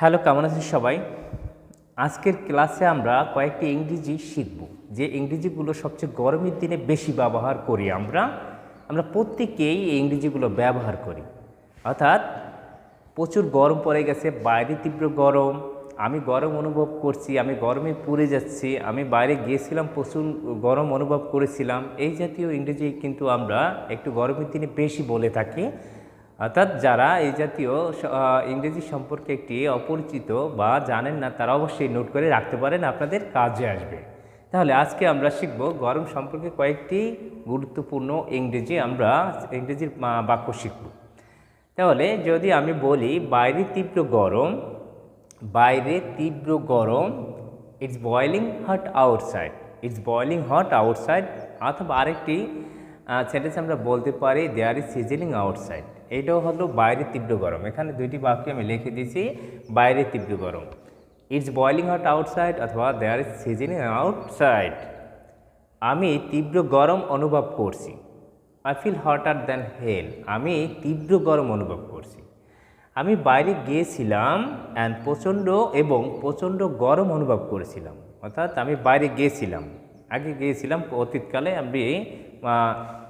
Hello, কেমন আছেন সবাই? আজকের ক্লাসে আমরা কয়েকটি ইংরেজি শিখব, যে ইংরেজিগুলো সবচেয়ে গরমের দিনে বেশি ব্যবহার করি। আমরা প্রত্যেকেই এই ইংরেজিগুলো ব্যবহার করি। অর্থাৎ প্রচুর গরম পড়ে গেছে, বাইরে তীব্র গরম, আমি গরম অনুভব করছি, আমি গরমে পুড়ে যাচ্ছি, আমি বাইরে গিয়েছিলাম, প্রচুর গরম অনুভব করেছিলাম। এই জাতীয় ইংরেজি কিন্তু আমরা একটু গরমের দিনে বেশি বলে থাকি। অর্থাৎ যারা এই জাতীয় ইংরেজি সম্পর্কে একটি অপরিচিত বা জানেন না, তারা অবশ্যই নোট করে রাখতে পারেন, আপনাদের কাজে আসবে। তাহলে আজকে আমরা শিখব গরম সম্পর্কে কয়েকটি গুরুত্বপূর্ণ ইংরেজির বাক্য শিখব। তাহলে যদি আমি বলি বাইরে তীব্র গরম, ইটস বয়লিং হট আউটসাইড, অথবা আরেকটি সেন্টেন্স আমরা বলতে পারি দেয়ার ইজ সিজলিং আউটসাইড। এটাও হলো বাইরে তীব্র গরম। এখানে দুইটি বাক্য আমি লিখে দিয়েছি, বাইরে তীব্র গরম, ইটস বয়লিং হট আউটসাইড অথবা দেয়ার ইজ সিজলিং আউটসাইড। আমি তীব্র গরম অনুভব করছি, আই ফিল হটার দ্যান হেল। আমি তীব্র গরম অনুভব করছি। আমি বাইরে গিয়েছিলাম প্রচণ্ড গরম অনুভব করেছিলাম। অর্থাৎ আমি বাইরে গিয়েছিলাম, আগে গিয়েছিলাম অতীতকালে, আমি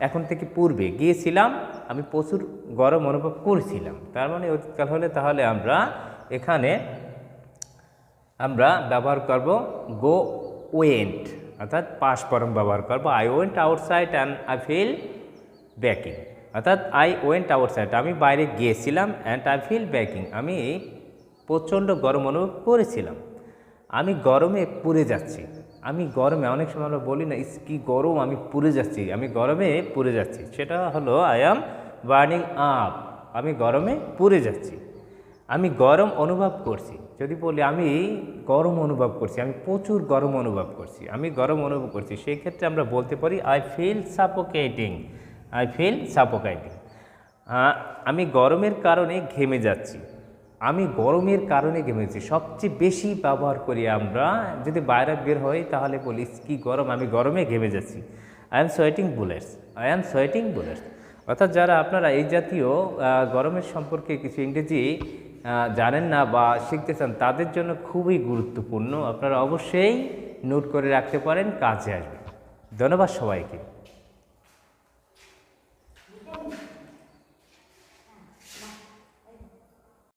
এখন থেকে পূর্বে গিয়েছিলাম, আমি প্রচুর গরম অনুভব করেছিলাম। তার মানে অতীতকাল হলে তাহলে এখানে আমরা ব্যবহার করব গো ওয়েন্ট, অর্থাৎ পাস্ট ফর্ম ব্যবহার করব। I went outside and I feel baking. অর্থাৎ আই ওয়েন্ট আউটসাইড, আমি বাইরে গিয়েছিলাম, অ্যান্ড আই ফিল বেকিং, আমি প্রচণ্ড গরম অনুভব করেছিলাম। আমি গরমে পুড়ে যাচ্ছি। আমি গরমে, অনেক সময় আমরা বলি না কি গরম, আমি পুড়ে যাচ্ছি, আমি গরমে পুড়ে যাচ্ছি, সেটা হলো আই অ্যাম বার্নিং আপ। আমি গরমে পুড়ে যাচ্ছি। আমি গরম অনুভব করছি। যদি বলি আমি গরম অনুভব করছি, আমি প্রচুর গরম অনুভব করছি, আমি গরম অনুভব করছি, সেই ক্ষেত্রে আমরা বলতে পারি আই ফিল সাফোকেটিং। আমি গরমের কারণে ঘেমে যাচ্ছি। আমি গরমের কারণে ঘেমেছি। সবচেয়ে বেশি ব্যবহার করি আমরা যদি বাইরে বের হই, তাহলে বলি কি গরম, আমি গরমে ঘেমে যাচ্ছি, আই এম সোয়েটিং বুলেটস। অর্থাৎ যারা আপনারা এই জাতীয় গরমের সম্পর্কে কিছু ইংরেজি জানেন না বা শিখতে চান, তাদের জন্য খুবই গুরুত্বপূর্ণ। আপনারা অবশ্যই নোট করে রাখতে পারেন, কাজে আসবে। ধন্যবাদ সবাইকে।